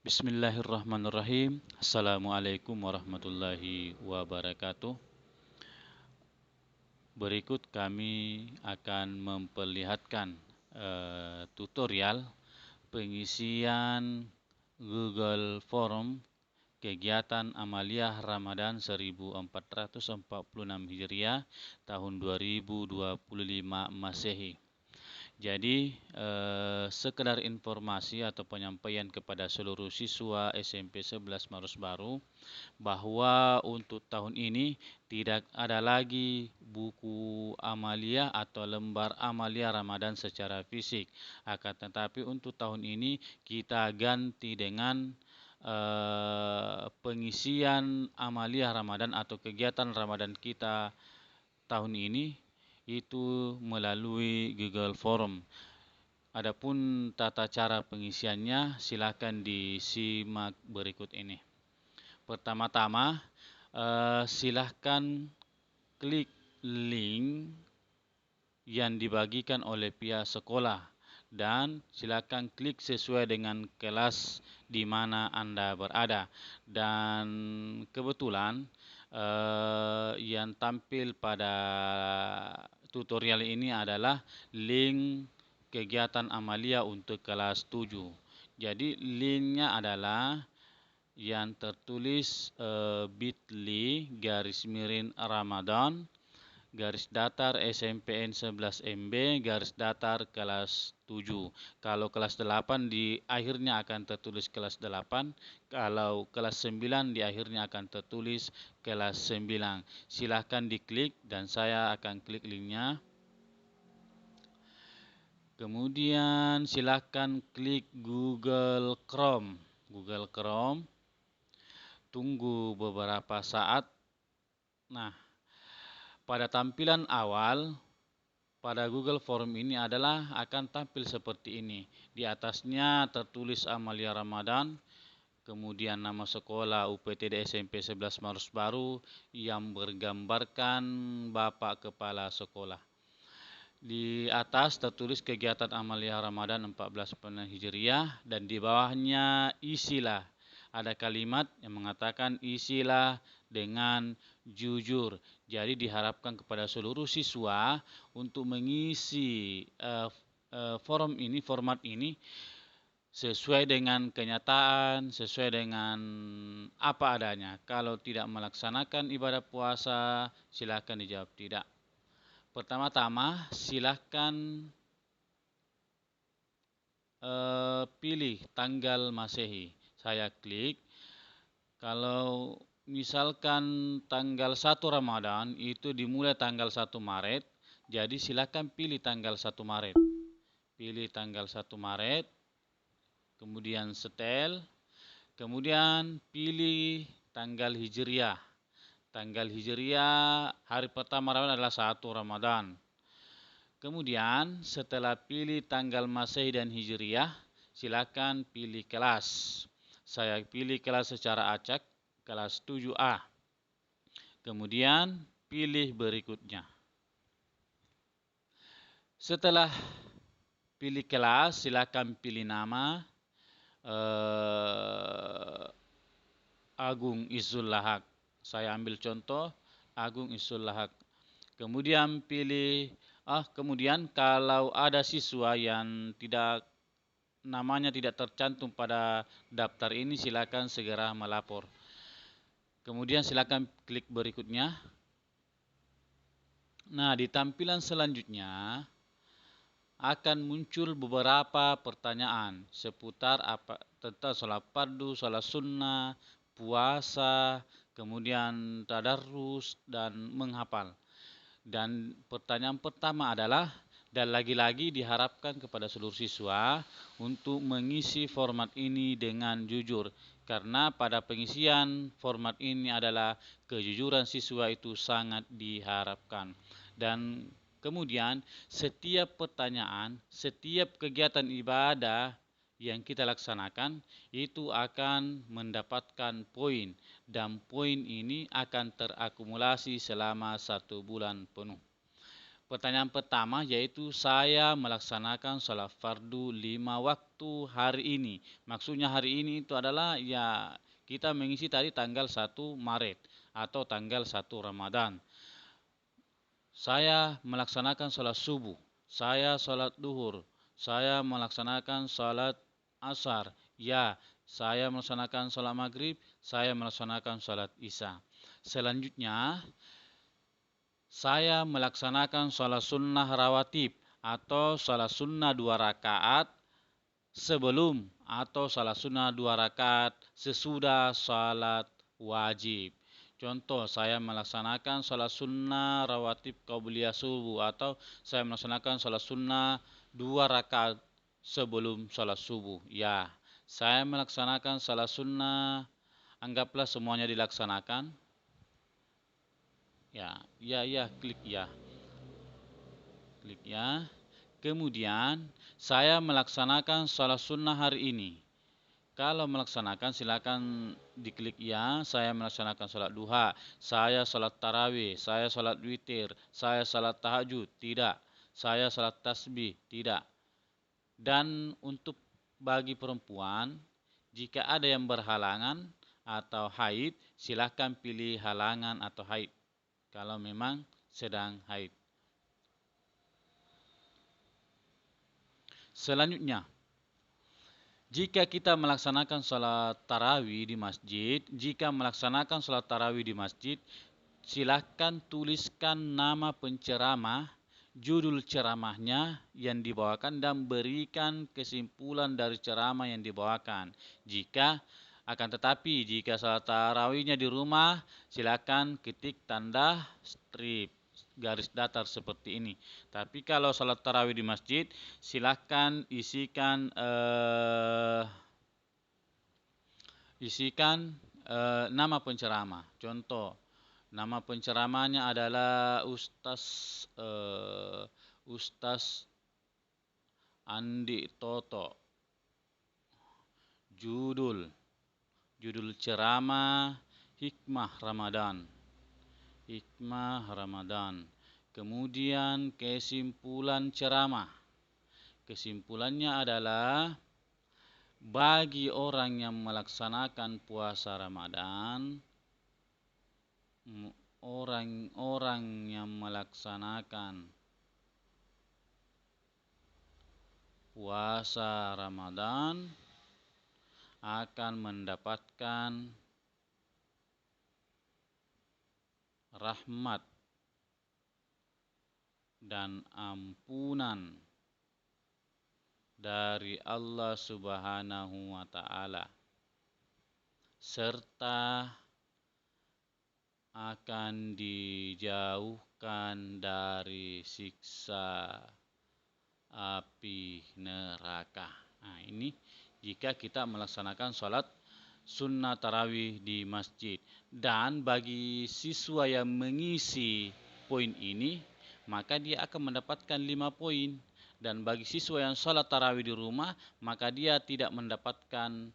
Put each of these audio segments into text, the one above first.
Bismillahirrahmanirrahim. Assalamualaikum warahmatullahi wabarakatuh. Berikut kami akan memperlihatkan tutorial pengisian Google Form kegiatan Amaliyah Ramadan 1446 Hijriah tahun 2025 Masehi. Jadi, sekedar informasi atau penyampaian kepada seluruh siswa SMP 11 Marus Baru bahwa untuk tahun ini tidak ada lagi buku amaliyah atau lembar amaliyah Ramadan secara fisik. Akan tetapi untuk tahun ini kita ganti dengan pengisian amaliyah Ramadan atau kegiatan Ramadan kita tahun ini itu melalui Google Form. Adapun tata cara pengisiannya silakan disimak berikut ini. Pertama-tama silahkan klik link yang dibagikan oleh pihak sekolah dan silakan klik sesuai dengan kelas di mana Anda berada. Dan kebetulan yang tampil pada tutorial ini adalah link kegiatan amaliyah untuk kelas 7. Jadi linknya adalah yang tertulis bit.ly/Ramadan SMPN 11 MB kelas 7. Kalau kelas 8 di akhirnya akan tertulis kelas 8, kalau kelas 9 di akhirnya akan tertulis kelas 9. Silahkan diklik dan saya akan klik linknya. Kemudian silahkan klik Google Chrome. Tunggu beberapa saat. Nah, pada tampilan awal pada Google Form ini adalah akan tampil seperti ini. Di atasnya tertulis Amaliyah Ramadan, kemudian nama sekolah UPTD SMP 11 Marus Baru yang bergambarkan Bapak Kepala Sekolah. Di atas tertulis kegiatan Amaliyah Ramadan 1446 Hijriah dan di bawahnya isilah. Ada kalimat yang mengatakan isilah dengan jujur. Jadi diharapkan kepada seluruh siswa untuk mengisi format ini sesuai dengan kenyataan, sesuai dengan apa adanya. Kalau tidak melaksanakan ibadah puasa, silakan dijawab tidak. Pertama-tama silakan pilih tanggal Masehi. Saya klik. Kalau misalkan tanggal 1 Ramadan itu dimulai tanggal 1 Maret, jadi silakan pilih tanggal 1 Maret. Pilih tanggal 1 Maret, kemudian setel, kemudian pilih tanggal Hijriah. Tanggal Hijriah hari pertama Ramadan adalah 1 Ramadan. Kemudian setelah pilih tanggal Masehi dan Hijriah, silakan pilih kelas. Saya pilih kelas secara acak, kelas 7A. Kemudian pilih berikutnya. Setelah pilih kelas, silakan pilih nama Agung Izzul Lahak. Saya ambil contoh Agung Izzul Lahak. Kemudian pilih kemudian kalau ada siswa yang namanya tidak tercantum pada daftar ini, silakan segera melapor. Kemudian silakan klik berikutnya. Nah, di tampilan selanjutnya akan muncul beberapa pertanyaan seputar tentang sholat fardu, sholat sunnah, puasa, kemudian tadarrus dan menghafal. Dan pertanyaan pertama adalah, dan lagi-lagi diharapkan kepada seluruh siswa untuk mengisi format ini dengan jujur. Karena pada pengisian format ini adalah kejujuran siswa itu sangat diharapkan. Dan kemudian setiap pertanyaan, setiap kegiatan ibadah yang kita laksanakan itu akan mendapatkan poin. Dan poin ini akan terakumulasi selama 1 bulan penuh. Pertanyaan pertama yaitu saya melaksanakan sholat fardu 5 waktu hari ini. Maksudnya hari ini itu adalah ya kita mengisi tadi tanggal 1 Maret atau tanggal 1 Ramadan. Saya melaksanakan sholat subuh, saya sholat duhur, saya melaksanakan sholat asar. Ya, saya melaksanakan sholat maghrib, saya melaksanakan sholat isya. Selanjutnya, saya melaksanakan sholat sunnah rawatib atau sholat sunnah 2 rakaat sebelum atau sholat sunnah 2 rakaat sesudah sholat wajib. Contoh, saya melaksanakan sholat sunnah rawatib qabliyah subuh atau saya melaksanakan sholat sunnah 2 rakaat sebelum sholat subuh. Ya, saya melaksanakan sholat sunnah, anggaplah semuanya dilaksanakan. Ya, klik ya. Klik ya. Kemudian saya melaksanakan sholat sunnah hari ini. Kalau melaksanakan silakan diklik ya. Saya melaksanakan sholat duha, saya sholat tarawih, saya sholat witir, saya sholat tahajud, tidak. Saya sholat tasbih, tidak. Dan untuk bagi perempuan, jika ada yang berhalangan atau haid, silakan pilih halangan atau haid. Kalau memang sedang haid. Selanjutnya, jika kita melaksanakan sholat tarawih di masjid, silakan tuliskan nama penceramah, judul ceramahnya yang dibawakan dan berikan kesimpulan dari ceramah yang dibawakan. Jika sholat tarawihnya di rumah, silakan ketik tanda strip garis datar seperti ini. Tapi kalau sholat tarawih di masjid, silakan isikan nama penceramah. Contoh, nama penceramahnya adalah Ustaz Andi Toto. Judul ceramah Hikmah Ramadan. Kemudian kesimpulan ceramah. Kesimpulannya adalah bagi orang yang melaksanakan puasa Ramadan, orang-orang yang melaksanakan puasa Ramadan akan mendapatkan rahmat dan ampunan dari Allah Subhanahu wa Ta'ala, serta akan dijauhkan dari siksa api neraka. Nah, ini jika kita melaksanakan sholat sunnah tarawih di masjid. Dan bagi siswa yang mengisi poin ini, maka dia akan mendapatkan 5 poin. Dan bagi siswa yang sholat tarawih di rumah, maka dia tidak mendapatkan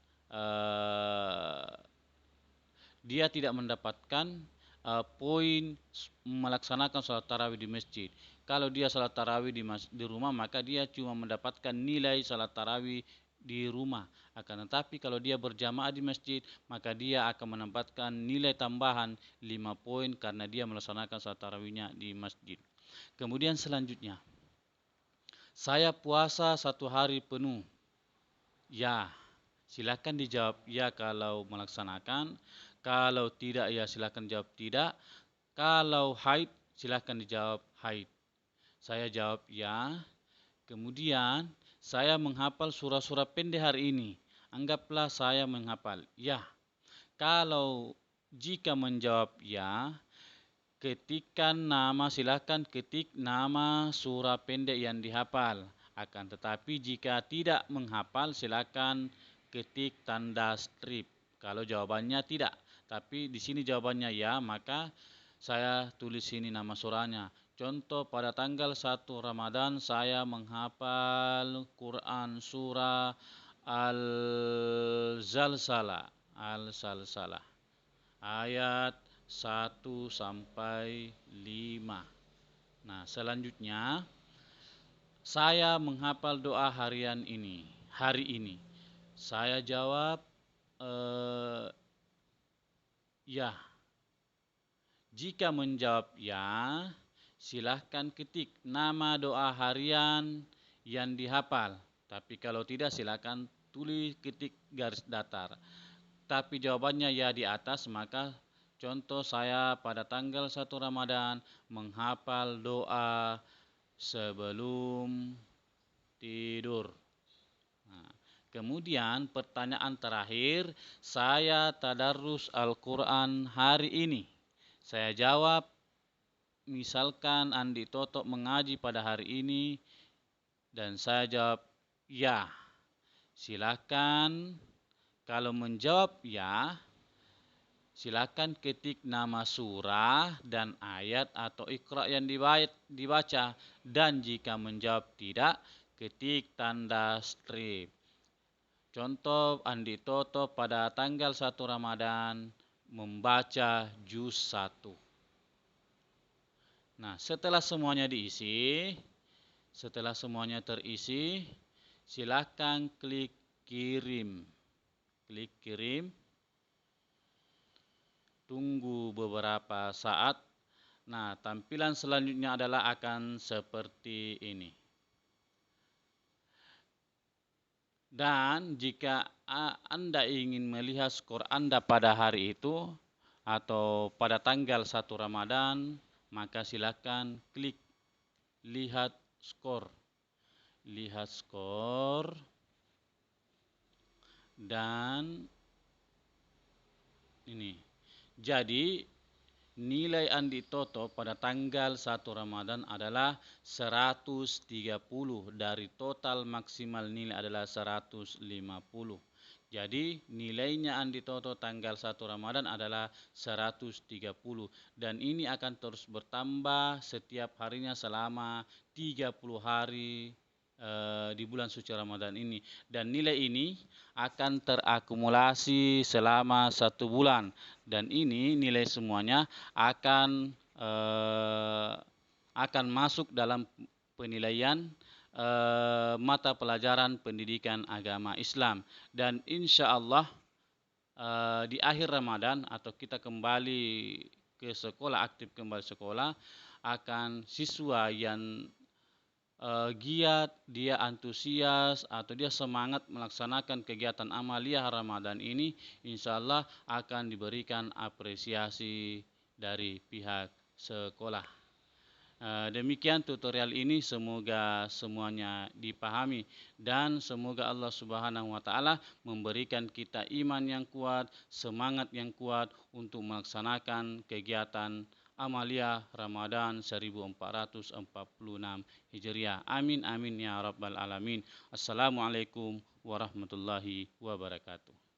poin melaksanakan sholat tarawih di masjid. Kalau dia sholat tarawih di rumah, maka dia cuma mendapatkan nilai sholat tarawih di rumah. Akan tetapi kalau dia berjamaah di masjid, maka dia akan mendapatkan nilai tambahan 5 poin karena dia melaksanakan sholat tarawihnya di masjid. Kemudian selanjutnya, saya puasa 1 hari penuh. Ya, silakan dijawab ya kalau melaksanakan. Kalau tidak, ya silakan jawab tidak. Kalau haid, silakan dijawab haid. Saya jawab ya. Kemudian saya menghafal surah-surah pendek hari ini. Anggaplah saya menghafal ya. Kalau jika menjawab ya, silakan ketik nama surah pendek yang dihafal. Akan tetapi jika tidak menghafal, silakan ketik tanda strip. Kalau jawabannya tidak, tapi di sini jawabannya ya, maka saya tulis sini nama surahnya. Contoh, pada tanggal 1 Ramadan saya menghafal Quran surah Al-Zalzalah ayat 1 sampai 5. Nah, selanjutnya saya menghafal doa hari ini. Saya jawab ya. Jika menjawab ya, silahkan ketik nama doa harian yang dihafal. Tapi kalau tidak, silahkan tulis ketik garis datar. Tapi jawabannya ya di atas, maka contoh saya pada tanggal 1 Ramadan menghafal doa sebelum tidur. Nah, kemudian pertanyaan terakhir, saya tadarus Al-Quran hari ini. Saya jawab, misalkan Andi Toto mengaji pada hari ini, dan saya jawab ya. Silakan kalau menjawab ya, silakan ketik nama surah dan ayat atau Iqra yang dibaca. Dan jika menjawab tidak, ketik tanda strip. Contoh Andi Toto pada tanggal 1 Ramadan membaca juz 1. Nah, setelah semuanya terisi, silakan klik kirim. Klik kirim. Tunggu beberapa saat. Nah, tampilan selanjutnya adalah akan seperti ini. Dan jika Anda ingin melihat skor Anda pada hari itu atau pada tanggal 1 Ramadan, maka silakan klik lihat skor. Lihat skor dan ini. Jadi nilai Andi Toto pada tanggal 1 Ramadan adalah 130. Dari total maksimal nilai adalah 150. Jadi nilainya Andi Toto tanggal 1 Ramadan adalah 130. Dan ini akan terus bertambah setiap harinya selama 30 hari di bulan suci Ramadan ini. Dan nilai ini akan terakumulasi selama 1 bulan. Dan ini nilai semuanya akan masuk dalam penilaian mata pelajaran pendidikan agama Islam. Dan insya Allah di akhir Ramadan atau kita kembali ke sekolah, aktif kembali sekolah, akan siswa yang giat, dia antusias atau dia semangat melaksanakan kegiatan amaliyah Ramadan ini, insya Allah akan diberikan apresiasi dari pihak sekolah. Demikian tutorial ini, semoga semuanya dipahami dan semoga Allah Subhanahu wa taala memberikan kita iman yang kuat, semangat yang kuat untuk melaksanakan kegiatan amaliyah Ramadan 1446 Hijriah. Amin amin ya rabbal alamin. Assalamualaikum warahmatullahi wabarakatuh.